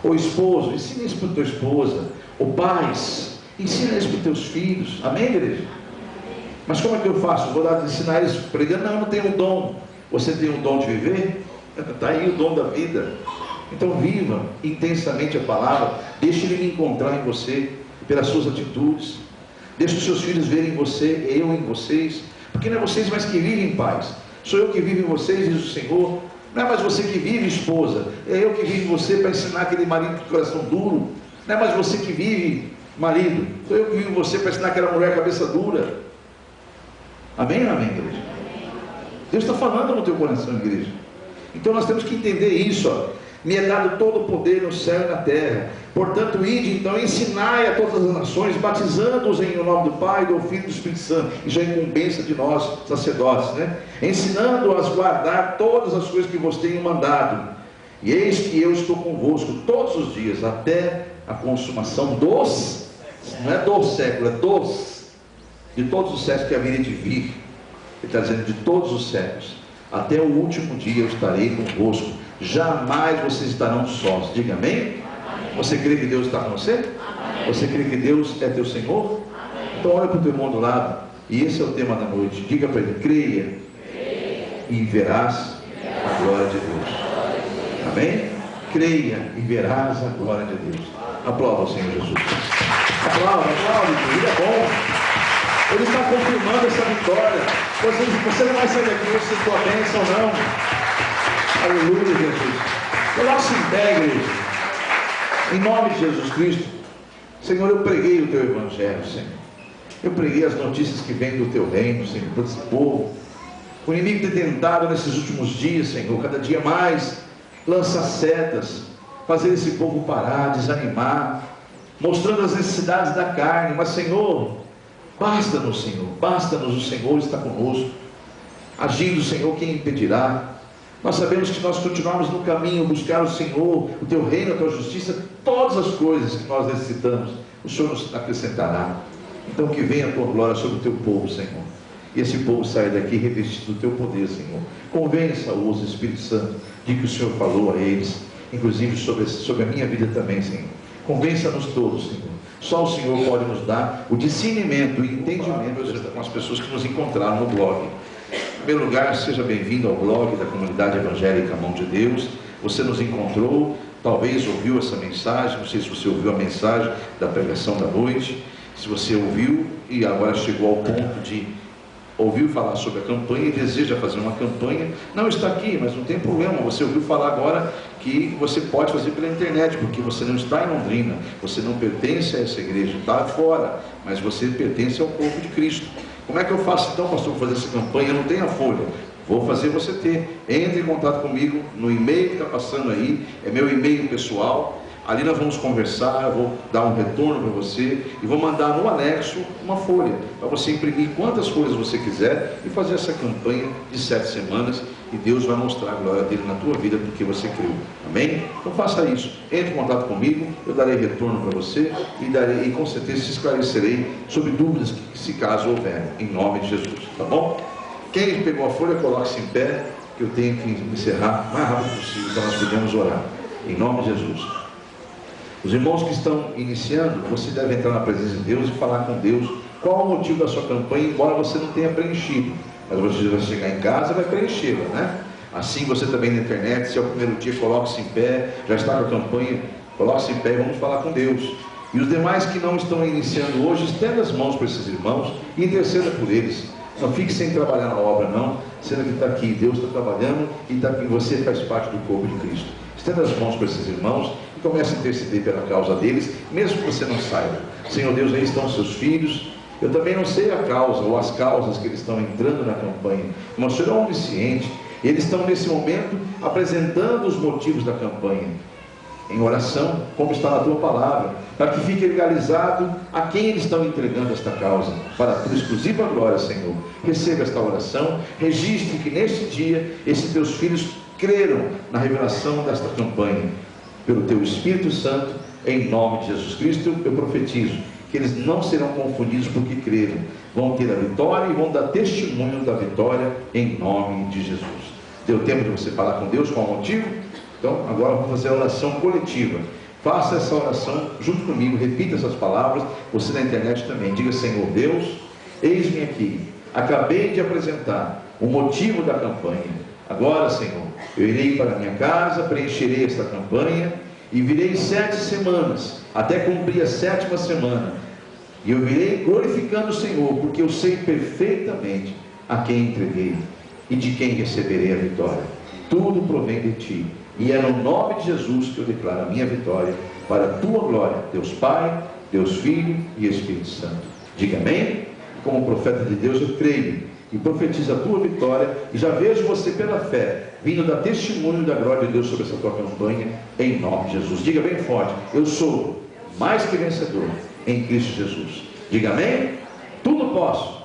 Ou esposo, ensine isso para a tua esposa. Ou pais, ensina isso para os teus filhos. Amém, igreja? Mas como é que eu faço? Vou dar de ensinar eles pregando? Não, eu não tenho o dom. Você tem o dom de viver? Está aí o dom da vida. Então viva intensamente a palavra. Deixe Ele me encontrar em você, pelas suas atitudes. Deixe os seus filhos verem você, eu em vocês. Porque não é vocês mais que vivem em paz. Sou eu que vivo em vocês, diz o Senhor. Não é mais você que vive, esposa. É eu que vivo em você para ensinar aquele marido de coração duro. Não é mais você que vive, marido. Sou eu que vivo em você para ensinar aquela mulher cabeça dura. Amém ou amém, igreja? Deus está falando no teu coração, igreja. Então nós temos que entender isso, ó. Me é dado todo o poder no céu e na terra. Portanto, ide então, ensinai a todas as nações, batizando-os em nome do Pai, do Filho e do Espírito Santo. Isso é incumbência de nós, sacerdotes, né? Ensinando-as a guardar todas as coisas que vos tenho mandado. E eis que eu estou convosco todos os dias, até a consumação dos, não é do século, é dos, de todos os séculos que haverem de vir. Ele está dizendo de todos os séculos, até o último dia eu estarei convosco, jamais vocês estarão sós. Diga amém? Você crê que Deus está com você? Amém. Você crê que Deus é teu Senhor? Amém. Então olha para o teu irmão do lado, e esse é o tema da noite. Diga para ele: creia e verás a glória de Deus. Amém? Creia e verás a glória de Deus. Aplauda ao Senhor Jesus. Aplauda, ele é bom. Ele está confirmando essa vitória. Você não vai sair daqui sem tua bênção, não. Aleluia, Jesus. Coloque-se em pé, igreja. Em nome de Jesus Cristo. Senhor, eu preguei o teu evangelho, Senhor. Eu preguei as notícias que vêm do teu reino, Senhor, para esse povo. O inimigo tem tentado nesses últimos dias, Senhor, cada dia mais, lançar setas, fazer esse povo parar, desanimar, mostrando as necessidades da carne. Mas, Senhor, basta-nos, Senhor, basta-nos, o Senhor está conosco. Agindo, Senhor, quem impedirá? Nós sabemos que nós continuamos no caminho, buscar o Senhor, o teu reino, a tua justiça, todas as coisas que nós necessitamos, o Senhor nos acrescentará. Então que venha a tua glória sobre o teu povo, Senhor, e esse povo saia daqui revestido do teu poder, Senhor. Convença-os, Espírito Santo, de que o Senhor falou a eles, inclusive sobre a minha vida também, Senhor. Convença-nos todos, Senhor. Só o Senhor pode nos dar o discernimento e entendimento com as pessoas que nos encontraram no blog. Em primeiro lugar, seja bem-vindo ao blog da Comunidade Evangélica Mão de Deus. Você nos encontrou, talvez ouviu essa mensagem, não sei se você ouviu a mensagem da pregação da noite. Se você ouviu e agora chegou ao ponto de ouviu falar sobre a campanha e deseja fazer uma campanha, não está aqui, mas não tem problema. Você ouviu falar agora que você pode fazer pela internet, porque você não está em Londrina, você não pertence a essa igreja, está fora, mas você pertence ao corpo de Cristo. Como é que eu faço então, pastor, para fazer essa campanha? Eu não tenho a folha. Vou fazer você ter. Entre em contato comigo no e-mail que está passando aí, é meu e-mail pessoal. Ali nós vamos conversar, eu vou dar um retorno para você e vou mandar no anexo uma folha, para você imprimir quantas folhas você quiser e fazer essa campanha de 7 semanas, e Deus vai mostrar a glória dele na tua vida porque você creu. Amém? Então faça isso, entre em contato comigo, eu darei retorno para você e com certeza te esclarecerei sobre dúvidas que se caso houver, em nome de Jesus, tá bom? Quem pegou a folha, coloque-se em pé, que eu tenho que encerrar o mais rápido possível para nós podermos orar, em nome de Jesus. Os irmãos que estão iniciando, você deve entrar na presença de Deus e falar com Deus qual o motivo da sua campanha, embora você não tenha preenchido, mas você vai chegar em casa e vai preenchê-la, né? Assim você também na internet, se é o primeiro dia, coloque-se em pé, já está com a campanha, coloque-se em pé e vamos falar com Deus. E os demais que não estão iniciando hoje, estenda as mãos para esses irmãos e interceda por eles. Não fique sem trabalhar na obra não, sendo que está aqui, Deus está trabalhando e está aqui, você faz parte do corpo de Cristo. Estenda as mãos para esses irmãos e comece a interceder pela causa deles, mesmo que você não saiba. Senhor Deus, aí estão seus filhos. Eu também não sei a causa ou as causas que eles estão entrando na campanha, mas o Senhor é onisciente. Eles estão nesse momento apresentando os motivos da campanha em oração, como está na tua palavra, para que fique legalizado a quem eles estão entregando esta causa, para a tua exclusiva glória, Senhor. Receba esta oração, registre que neste dia esses teus filhos creram na revelação desta campanha, pelo teu Espírito Santo, em nome de Jesus Cristo. Eu profetizo que eles não serão confundidos porque creram, vão ter a vitória e vão dar testemunho da vitória em nome de Jesus. Deu tempo de você falar com Deus qual o motivo? Então agora vamos fazer a oração coletiva. Faça essa oração junto comigo, repita essas palavras, você na internet também. Diga: Senhor Deus, eis-me aqui, acabei de apresentar o motivo da campanha. Agora, Senhor, eu irei para a minha casa, preencherei esta campanha e virei 7 semanas, até cumprir a 7ª semana. E eu virei glorificando o Senhor, porque eu sei perfeitamente a quem entreguei e de quem receberei a vitória. Tudo provém de Ti. E é no nome de Jesus que eu declaro a minha vitória, para a Tua glória, Deus Pai, Deus Filho e Espírito Santo. Diga amém? Como profeta de Deus eu creio e profetizo a tua vitória, e já vejo você pela fé, vindo dar testemunho da glória de Deus sobre essa tua campanha, em nome de Jesus. Diga bem forte: eu sou mais que vencedor em Cristo Jesus. Diga amém? Tudo posso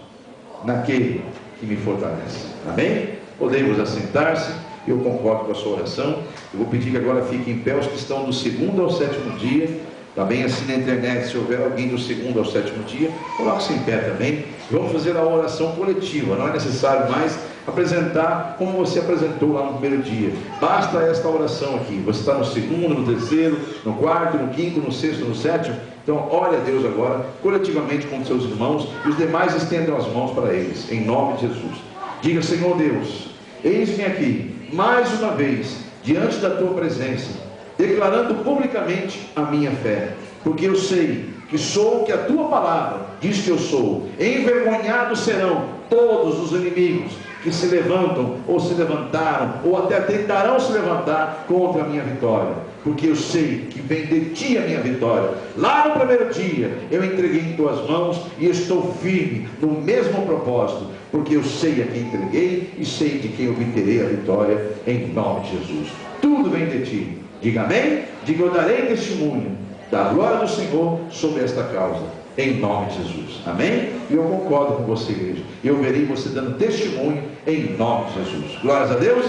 naquele que me fortalece. Amém? Podemos assentar-se. Eu concordo com a sua oração. Eu vou pedir que agora fiquem em pé os que estão do 2º ao 7º dia. Também assim na internet, se houver alguém do 2º ao 7º dia, coloque-se em pé também. Vamos fazer a oração coletiva. Não é necessário mais apresentar como você apresentou lá no primeiro dia. Basta esta oração aqui. Você está no 2º, no 3º, no 4º, no 5º, no 6º, no 7º. Então olha a Deus agora, coletivamente com seus irmãos, e os demais estendam as mãos para eles, em nome de Jesus. Diga: Senhor Deus, eis-me aqui, mais uma vez, diante da tua presença, declarando publicamente a minha fé, porque eu sei que sou o que a tua palavra diz que eu sou. Envergonhados serão todos os inimigos que se levantam ou se levantaram ou até tentarão se levantar contra a minha vitória, porque eu sei que vem de ti a minha vitória. Lá no primeiro dia eu entreguei em tuas mãos e estou firme no mesmo propósito, porque eu sei a quem entreguei e sei de quem obterei a vitória, em nome de Jesus. Tudo vem de ti. Diga amém? Diga: eu darei testemunho da glória do Senhor sobre esta causa, em nome de Jesus. Amém? E eu concordo com você, igreja. Eu verei você dando testemunho em nome de Jesus. Glórias a Deus.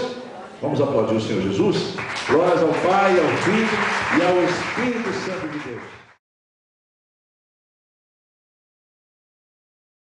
Vamos aplaudir o Senhor Jesus. Glórias ao Pai, ao Filho e ao Espírito Santo de Deus.